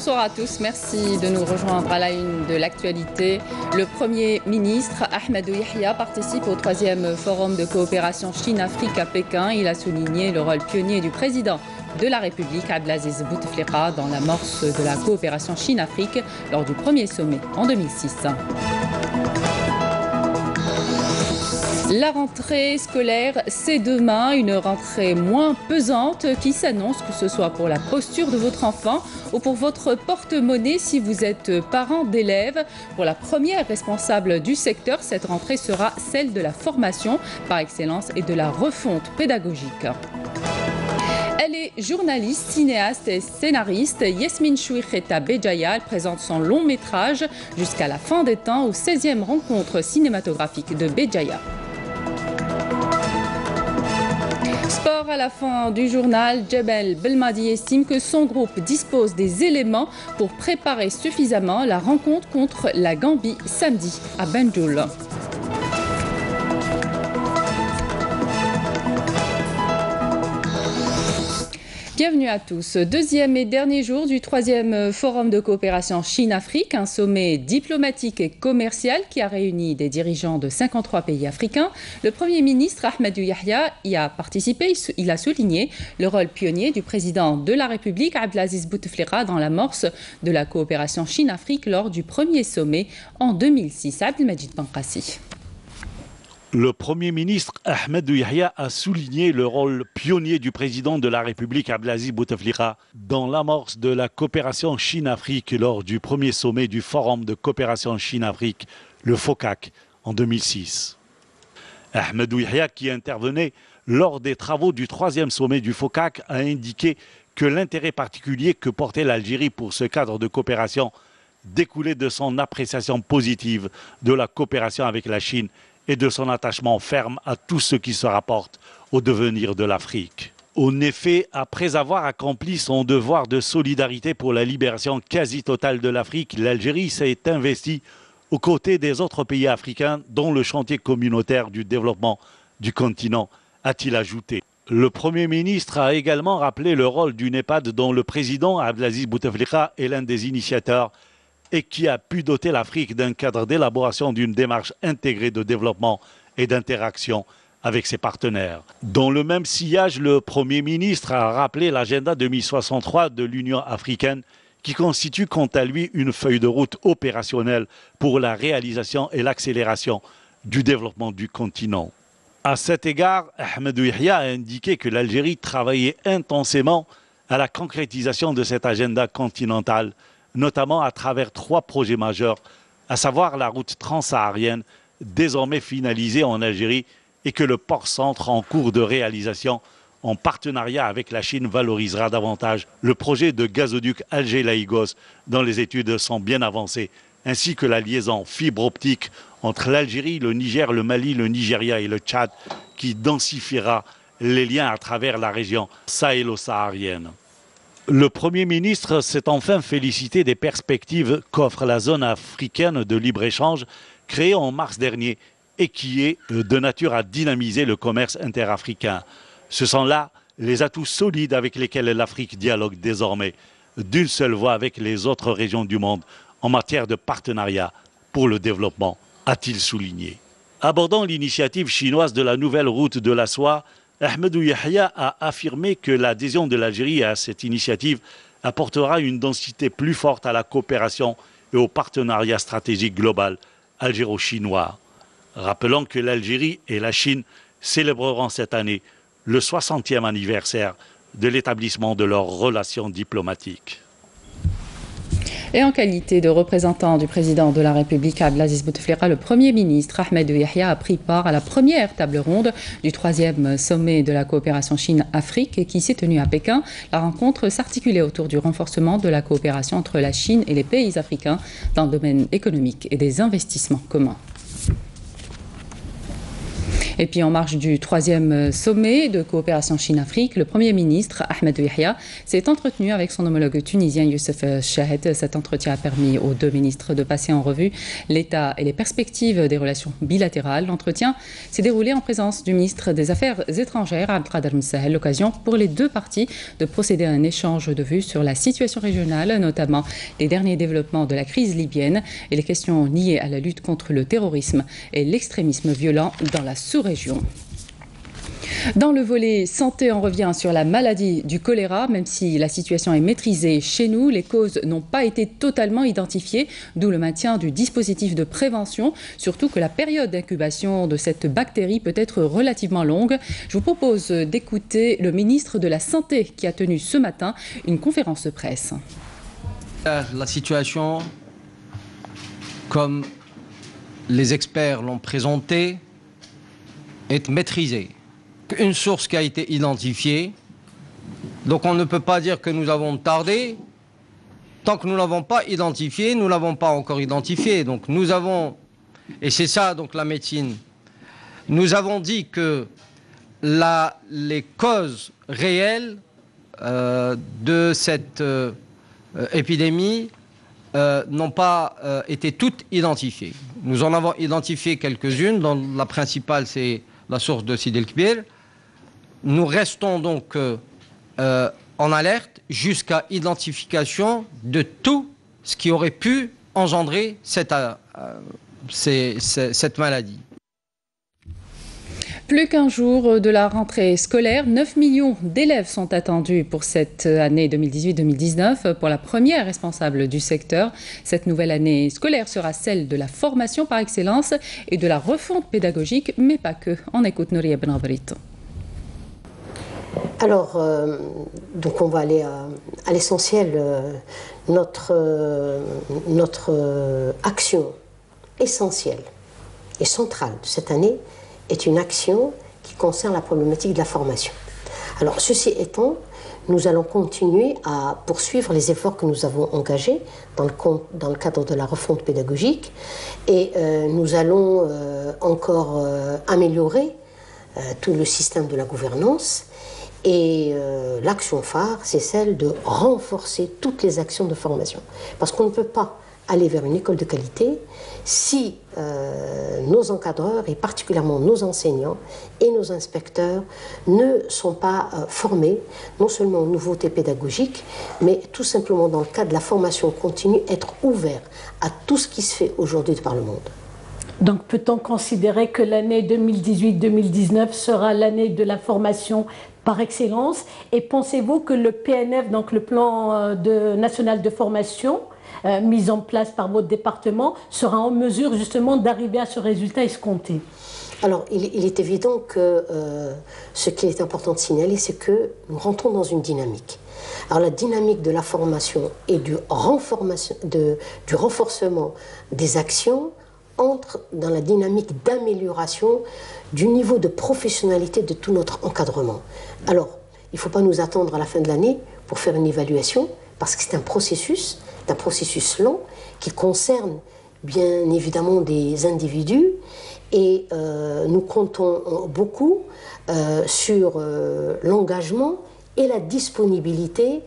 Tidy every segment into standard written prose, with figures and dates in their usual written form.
Bonsoir à tous, merci de nous rejoindre à la une de l'actualité. Le Premier ministre Ahmadou Yahya participe au 3e forum de coopération Chine-Afrique à Pékin. Il a souligné le rôle pionnier du président de la République Abdelaziz Bouteflika dans l'amorce de la coopération Chine-Afrique lors du premier sommet en 2006. La rentrée scolaire, c'est demain, une rentrée moins pesante qui s'annonce, que ce soit pour la posture de votre enfant ou pour votre porte-monnaie si vous êtes parent d'élèves. Pour la première responsable du secteur, cette rentrée sera celle de la formation par excellence et de la refonte pédagogique. Elle est journaliste, cinéaste et scénariste. Yasmine Chouikheta Béjaïa, elle présente son long métrage Jusqu'à la fin des temps aux 16e rencontres cinématographiques de Béjaïa. Sport à la fin du journal, Jebel Belmadi estime que son groupe dispose des éléments pour préparer suffisamment la rencontre contre la Gambie samedi à Banjul. Bienvenue à tous. Deuxième et dernier jour du 3e forum de coopération Chine-Afrique, un sommet diplomatique et commercial qui a réuni des dirigeants de 53 pays africains. Le Premier ministre Ahmadou Yahya y a participé. Il a souligné le rôle pionnier du président de la République Abdelaziz Bouteflika dans l'amorce de la coopération Chine-Afrique lors du premier sommet en 2006. Abdelmajid Bankassi. Le Premier ministre Ahmadou Yahya a souligné le rôle pionnier du président de la République Abdelaziz Bouteflika dans l'amorce de la coopération Chine-Afrique lors du premier sommet du Forum de coopération Chine-Afrique, le FOCAC, en 2006. Ahmadou Yahya, qui intervenait lors des travaux du 3e sommet du FOCAC, a indiqué que l'intérêt particulier que portait l'Algérie pour ce cadre de coopération découlait de son appréciation positive de la coopération avec la Chine et de son attachement ferme à tout ce qui se rapporte au devenir de l'Afrique. En effet, après avoir accompli son devoir de solidarité pour la libération quasi totale de l'Afrique, l'Algérie s'est investie aux côtés des autres pays africains dans le chantier communautaire du développement du continent, a-t-il ajouté. Le Premier ministre a également rappelé le rôle du NEPAD dont le président Abdelaziz Bouteflika est l'un des initiateurs et qui a pu doter l'Afrique d'un cadre d'élaboration d'une démarche intégrée de développement et d'interaction avec ses partenaires. Dans le même sillage, le Premier ministre a rappelé l'agenda 2063 de l'Union africaine qui constitue quant à lui une feuille de route opérationnelle pour la réalisation et l'accélération du développement du continent. À cet égard, Ahmadou Yahya a indiqué que l'Algérie travaillait intensément à la concrétisation de cet agenda continental, notamment à travers 3 projets majeurs, à savoir la route transsaharienne, désormais finalisée en Algérie, et que le port-centre en cours de réalisation, en partenariat avec la Chine, valorisera davantage. Le projet de gazoduc Alger-Laïgos, dont les études sont bien avancées, ainsi que la liaison fibre optique entre l'Algérie, le Niger, le Mali, le Nigeria et le Tchad, qui densifiera les liens à travers la région sahélo-saharienne. Le Premier ministre s'est enfin félicité des perspectives qu'offre la zone africaine de libre-échange créée en mars dernier et qui est de nature à dynamiser le commerce interafricain. Ce sont là les atouts solides avec lesquels l'Afrique dialogue désormais d'une seule voix avec les autres régions du monde en matière de partenariat pour le développement, a-t-il souligné. Abordant l'initiative chinoise de la nouvelle route de la soie, Ahmadou Yahya a affirmé que l'adhésion de l'Algérie à cette initiative apportera une densité plus forte à la coopération et au partenariat stratégique global algéro-chinois. Rappelant que l'Algérie et la Chine célébreront cette année le 60e anniversaire de l'établissement de leurs relations diplomatiques. Et en qualité de représentant du président de la République Abdelaziz Bouteflika, le Premier ministre Ahmadou Yahya a pris part à la première table ronde du 3e sommet de la coopération Chine-Afrique qui s'est tenue à Pékin. La rencontre s'articulait autour du renforcement de la coopération entre la Chine et les pays africains dans le domaine économique et des investissements communs. Et puis en marge du 3e sommet de coopération Chine-Afrique, le Premier ministre Ahmed Yahya s'est entretenu avec son homologue tunisien Youssef Chahed. Cet entretien a permis aux deux ministres de passer en revue l'état et les perspectives des relations bilatérales. L'entretien s'est déroulé en présence du ministre des Affaires étrangères Abdelkader Msahel, l'occasion pour les deux parties de procéder à un échange de vues sur la situation régionale, notamment les derniers développements de la crise libyenne et les questions liées à la lutte contre le terrorisme et l'extrémisme violent dans la sous-région. Dans le volet santé, on revient sur la maladie du choléra. Même si la situation est maîtrisée chez nous, les causes n'ont pas été totalement identifiées, d'où le maintien du dispositif de prévention, surtout que la période d'incubation de cette bactérie peut être relativement longue. Je vous propose d'écouter le ministre de la Santé qui a tenu ce matin une conférence de presse. La situation, comme les experts l'ont présenté, est maîtrisée. Une source qui a été identifiée, donc on ne peut pas dire que nous avons tardé. Tant que nous ne l'avons pas identifié, nous ne l'avons pas encore identifié. Donc nous avons, et c'est ça donc la médecine, nous avons dit que les causes réelles de cette épidémie n'ont pas été toutes identifiées. Nous en avons identifié quelques-unes, dont la principale c'est la source de Sidi El Kbir. Nous restons donc en alerte jusqu'à identification de tout ce qui aurait pu engendrer cette maladie. Plus qu'un jour de la rentrée scolaire, 9 millions d'élèves sont attendus pour cette année 2018-2019. Pour la première responsable du secteur, cette nouvelle année scolaire sera celle de la formation par excellence et de la refonte pédagogique, mais pas que. On écoute Nouria Benabrit. Alors, donc on va aller à l'essentiel. Notre action essentielle et centrale de cette année est une action qui concerne la problématique de la formation. Alors, ceci étant, nous allons continuer à poursuivre les efforts que nous avons engagés dans le cadre de la refonte pédagogique et nous allons encore améliorer tout le système de la gouvernance. Et l'action phare, c'est celle de renforcer toutes les actions de formation. Parce qu'on ne peut pas aller vers une école de qualité si nos encadreurs, et particulièrement nos enseignants et nos inspecteurs, ne sont pas formés, non seulement aux nouveautés pédagogiques, mais tout simplement dans le cadre de la formation continue, être ouverts à tout ce qui se fait aujourd'hui par le monde. Donc peut-on considérer que l'année 2018-2019 sera l'année de la formation par excellence? Et pensez-vous que le PNF, donc le plan national de formation, mis en place par votre département, sera en mesure justement d'arriver à ce résultat escompté? Alors, il est évident que ce qui est important de signaler, c'est que nous rentrons dans une dynamique. Alors, la dynamique de la formation et du renforcement des actions entre dans la dynamique d'amélioration du niveau de professionnalité de tout notre encadrement. Alors, il ne faut pas nous attendre à la fin de l'année pour faire une évaluation, parce que c'est un processus long qui concerne bien évidemment des individus et nous comptons beaucoup sur l'engagement et la disponibilité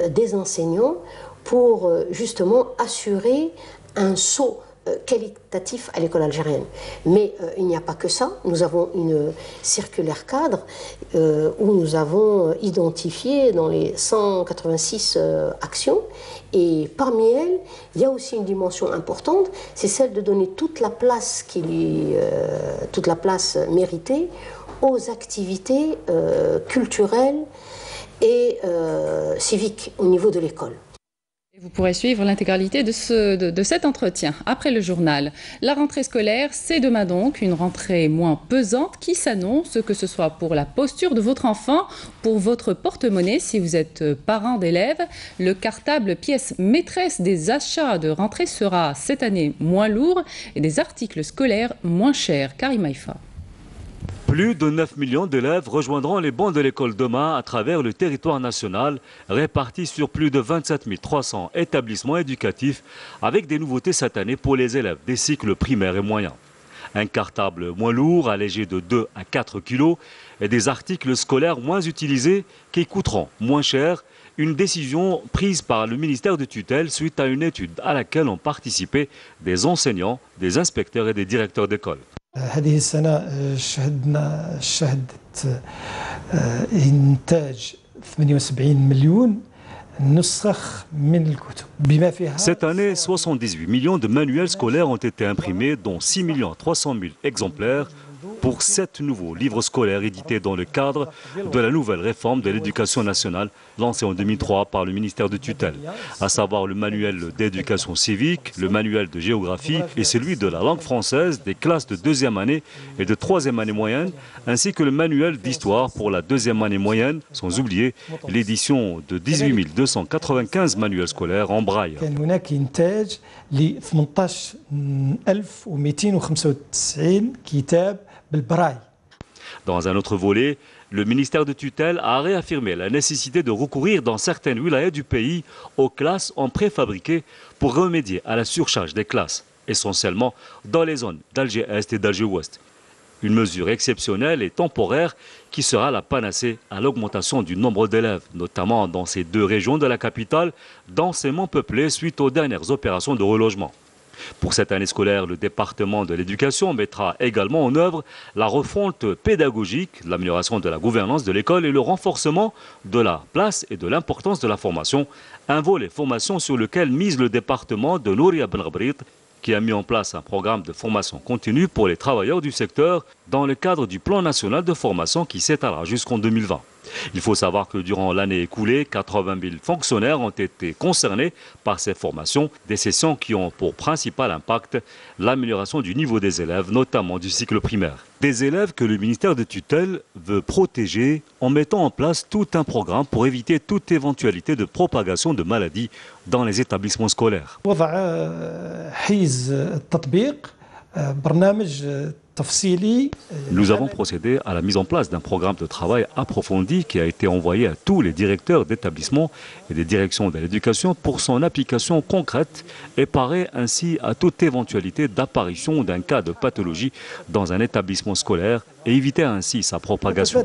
des enseignants pour justement assurer un saut qualitatif à l'école algérienne. Mais il n'y a pas que ça. Nous avons une circulaire cadre où nous avons identifié dans les 186 actions, et parmi elles, il y a aussi une dimension importante, c'est celle de donner toute la place méritée aux activités culturelles et civiques au niveau de l'école. Vous pourrez suivre l'intégralité de cet entretien après le journal. La rentrée scolaire, c'est demain donc, une rentrée moins pesante qui s'annonce, que ce soit pour la posture de votre enfant, pour votre porte-monnaie si vous êtes parent d'élèves. Le cartable, pièce maîtresse des achats de rentrée, sera cette année moins lourd et des articles scolaires moins chers. Karim Haïfa. Plus de 9 millions d'élèves rejoindront les bancs de l'école demain à travers le territoire national, répartis sur plus de 27 300 établissements éducatifs, avec des nouveautés cette année pour les élèves des cycles primaires et moyens. Un cartable moins lourd, allégé de 2 à 4 kilos, et des articles scolaires moins utilisés qui coûteront moins cher. Une décision prise par le ministère de tutelle suite à une étude à laquelle ont participé des enseignants, des inspecteurs et des directeurs d'école. هذه السنة شهدت إنتاج 78 مليون نسخ من الكتب بما فيها. Cette année, 78 millions de manuels scolaires ont été imprimés, dont 6 300 000 exemplaires pour 7 nouveaux livres scolaires édités dans le cadre de la nouvelle réforme de l'éducation nationale lancée en 2003 par le ministère de tutelle, à savoir le manuel d'éducation civique, le manuel de géographie et celui de la langue française des classes de 2e année et de 3e année moyenne, ainsi que le manuel d'histoire pour la 2e année moyenne, sans oublier l'édition de 18 295 manuels scolaires en braille. Dans un autre volet, le ministère de tutelle a réaffirmé la nécessité de recourir dans certaines wilayas du pays aux classes en préfabriqué pour remédier à la surcharge des classes, essentiellement dans les zones d'Alger-Est et d'Alger-Ouest. Une mesure exceptionnelle et temporaire qui sera la panacée à l'augmentation du nombre d'élèves, notamment dans ces 2 régions de la capitale, densément peuplées suite aux dernières opérations de relogement. Pour cette année scolaire, le département de l'éducation mettra également en œuvre la refonte pédagogique, l'amélioration de la gouvernance de l'école et le renforcement de la place et de l'importance de la formation, un volet formation sur lequel mise le département de Nouria Ben Gabrit, qui a mis en place un programme de formation continue pour les travailleurs du secteur dans le cadre du plan national de formation qui s'étalera jusqu'en 2020. Il faut savoir que durant l'année écoulée, 80 000 fonctionnaires ont été concernés par ces formations, des sessions qui ont pour principal impact l'amélioration du niveau des élèves, notamment du cycle primaire. Des élèves que le ministère de tutelle veut protéger en mettant en place tout un programme pour éviter toute éventualité de propagation de maladies dans les établissements scolaires. Nous avons procédé à la mise en place d'un programme de travail approfondi qui a été envoyé à tous les directeurs d'établissements et des directions de l'éducation pour son application concrète et parer ainsi à toute éventualité d'apparition d'un cas de pathologie dans un établissement scolaire et éviter ainsi sa propagation.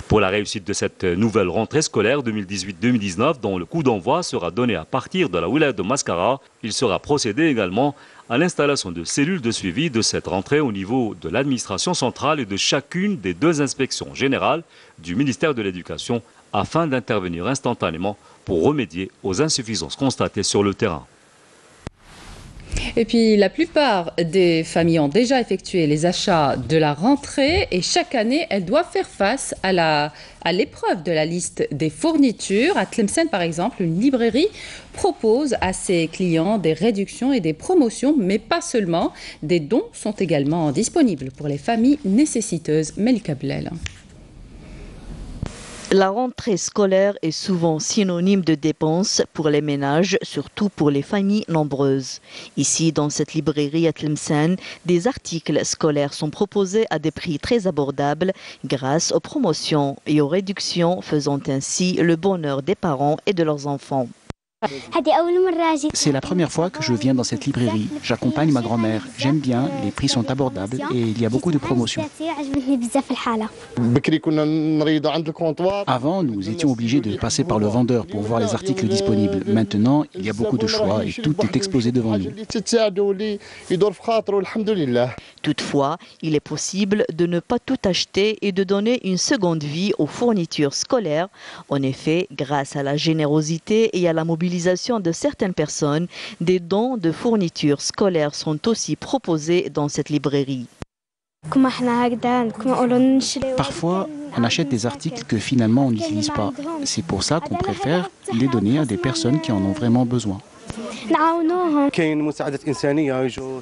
Pour la réussite de cette nouvelle rentrée scolaire 2018-2019, dont le coup d'envoi sera donné à partir de la wilaya de Mascara, il sera procédé également à l'installation de cellules de suivi de cette rentrée au niveau de l'administration centrale et de chacune des 2 inspections générales du ministère de l'Éducation afin d'intervenir instantanément pour remédier aux insuffisances constatées sur le terrain. Et puis la plupart des familles ont déjà effectué les achats de la rentrée et chaque année, elles doivent faire face à l'épreuve de la liste des fournitures. À Tlemcen, par exemple, une librairie propose à ses clients des réductions et des promotions, mais pas seulement. Des dons sont également disponibles pour les familles nécessiteuses. Melika Blel. La rentrée scolaire est souvent synonyme de dépenses pour les ménages, surtout pour les familles nombreuses. Ici, dans cette librairie à Tlemcen, des articles scolaires sont proposés à des prix très abordables grâce aux promotions et aux réductions, faisant ainsi le bonheur des parents et de leurs enfants. C'est la première fois que je viens dans cette librairie. J'accompagne ma grand-mère. J'aime bien, les prix sont abordables et il y a beaucoup de promotions. Avant, nous étions obligés de passer par le vendeur pour voir les articles disponibles. Maintenant, il y a beaucoup de choix et tout est exposé devant nous. Toutefois, il est possible de ne pas tout acheter et de donner une seconde vie aux fournitures scolaires. En effet, grâce à la générosité et à la mobilisation de certaines personnes, des dons de fournitures scolaires sont aussi proposés dans cette librairie. Parfois, on achète des articles que finalement on n'utilise pas. C'est pour ça qu'on préfère les donner à des personnes qui en ont vraiment besoin.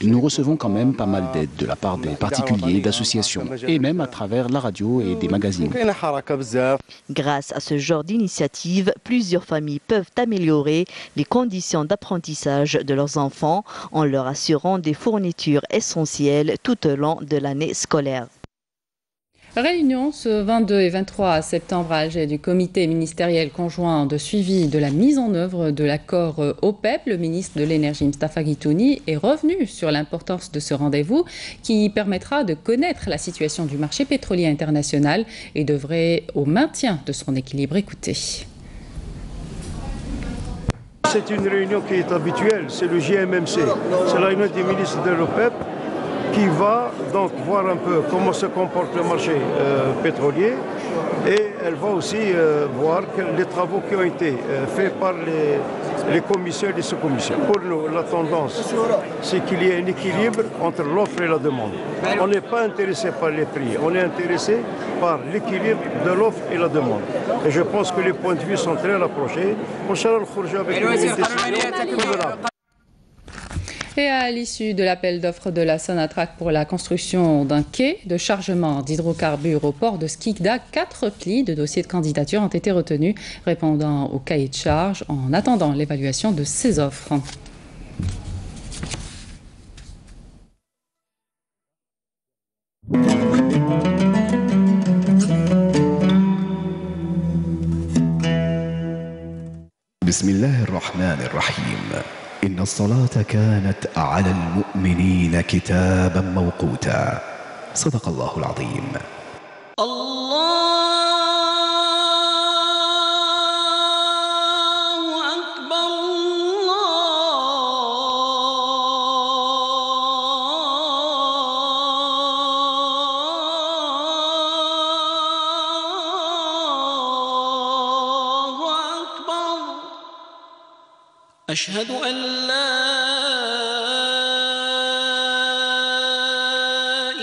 Nous recevons quand même pas mal d'aide de la part des particuliers, d'associations, et même à travers la radio et des magazines. Grâce à ce genre d'initiative, plusieurs familles peuvent améliorer les conditions d'apprentissage de leurs enfants en leur assurant des fournitures essentielles tout au long de l'année scolaire. Réunion ce 22 et 23 septembre à Alger du comité ministériel conjoint de suivi de la mise en œuvre de l'accord OPEP. Le ministre de l'énergie Mustafa Guitouni est revenu sur l'importance de ce rendez-vous qui permettra de connaître la situation du marché pétrolier international et d'œuvrer au maintien de son équilibre. Écoutez. C'est une réunion qui est habituelle, c'est le JMMC, c'est la réunion des ministres de l'OPEP qui va donc voir un peu comment se comporte le marché pétrolier et elle va aussi voir les travaux qui ont été faits par les commissions et les sous-commissions. Pour nous, la tendance, c'est qu'il y ait un équilibre entre l'offre et la demande. On n'est pas intéressé par les prix, on est intéressé par l'équilibre de l'offre et la demande. Et je pense que les points de vue sont très rapprochés. Inch'Allah, le avec une décision convenable. Et à l'issue de l'appel d'offres de la Sonatrach pour la construction d'un quai de chargement d'hydrocarbures au port de Skikda, 4 plis de dossiers de candidature ont été retenus, répondant au cahier de charge en attendant l'évaluation de ces offres. Bismillahirrahmanirrahim. إن الصلاة كانت على المؤمنين كتابا موقوتا صدق الله العظيم. أشهد أن لا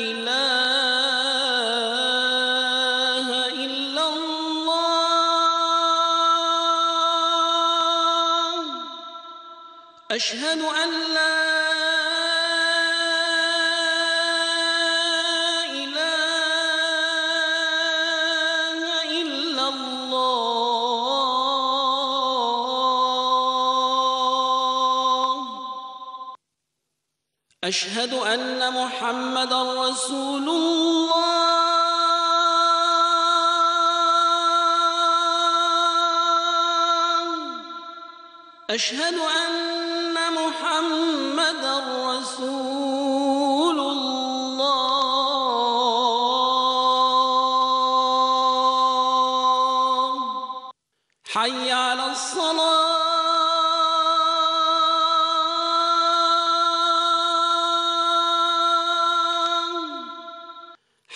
إله إلا الله أشهد أن لا أشهد أن محمدًا رسول الله أشهد أن محمدًا رسول الله حي على الصلاة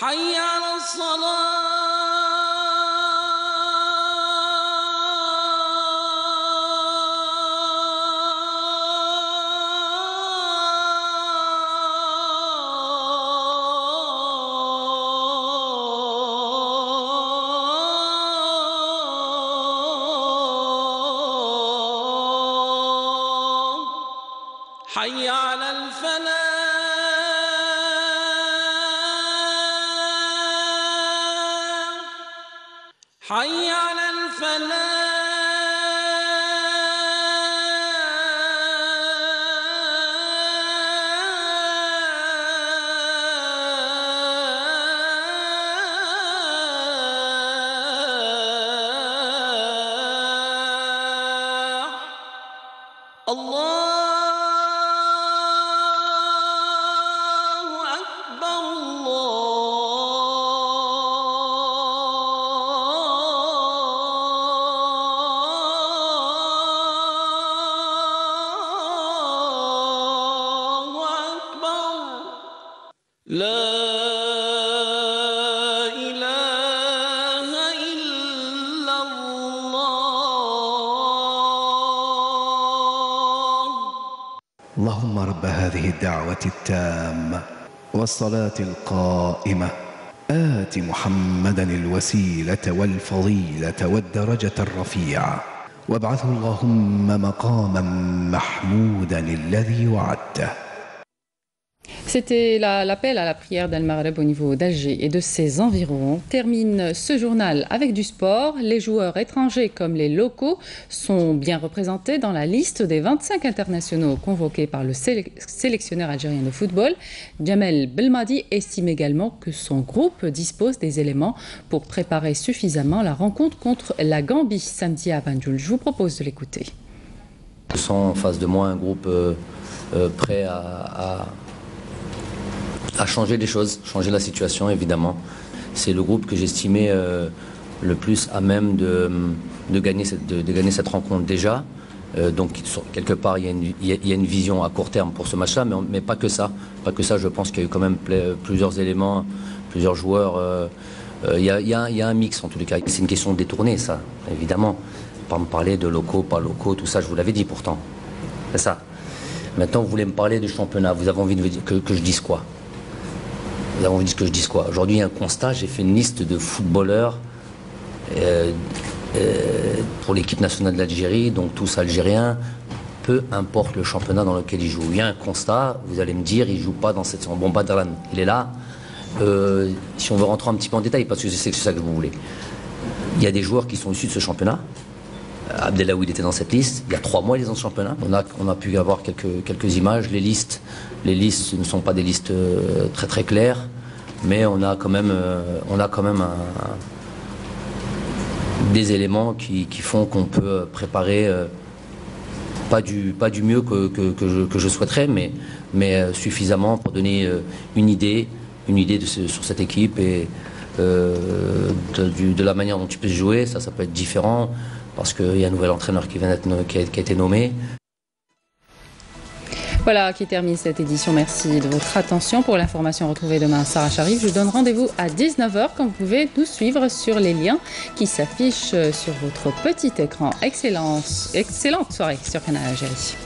حي على الصلاة حي على الفلاح حي على الفلاح لا إله إلا الله اللهم رب هذه الدعوة التامة والصلاة القائمة آت محمدا الوسيلة والفضيلة والدرجة الرفيعة وابعثه اللهم مقاما محمودا الذي وعدته. C'était l'appel à la prière d'Al-Maghreb au niveau d'Alger et de ses environs. On termine ce journal avec du sport. Les joueurs étrangers comme les locaux sont bien représentés dans la liste des 25 internationaux convoqués par le sélectionneur algérien de football. Jamel Belmadi estime également que son groupe dispose des éléments pour préparer suffisamment la rencontre contre la Gambie samedi à Banjul. Je vous propose de l'écouter. Je sens en face de moi un groupe prêt à changer les choses, changer la situation évidemment. C'est le groupe que j'estimais le plus à même de gagner cette rencontre déjà. Donc quelque part il y a une vision à court terme pour ce match-là, mais pas que ça. Pas que ça, je pense qu'il y a eu quand même plusieurs éléments, plusieurs joueurs. Il y a un mix en tous les cas. C'est une question de détourner ça, évidemment. Pas me parler de locaux, pas locaux, tout ça, je vous l'avais dit pourtant. C'est ça. Maintenant, vous voulez me parler du championnat. Vous avez envie que je dise quoi? Vous avez envie que je dise quoi? Aujourd'hui, il y a un constat. J'ai fait une liste de footballeurs pour l'équipe nationale d'Algérie, donc tous algériens, peu importe le championnat dans lequel ils jouent. Il y a un constat. Vous allez me dire, ils ne jouent pas dans cette... Bon, Badran, il est là. Si on veut rentrer un petit peu en détail, parce que je sais que c'est ça que vous voulez. Il y a des joueurs qui sont issus de ce championnat. Abdelawi était dans cette liste. Il y a 3 mois, il est dans ce championnat. On a pu avoir quelques images. Les listes ne sont pas des listes très très claires, mais on a quand même des éléments qui font qu'on peut préparer pas du mieux que je souhaiterais, mais suffisamment pour donner une idée sur cette équipe et de la manière dont tu peux jouer. Ça peut être différent. Parce qu'il y a un nouvel entraîneur qui a été nommé. Voilà qui termine cette édition. Merci de votre attention. Pour l'information retrouvée demain, Sarah Sharif. Je vous donne rendez-vous à 19h quand vous pouvez nous suivre sur les liens qui s'affichent sur votre petit écran. Excellente soirée sur Canal Algérie.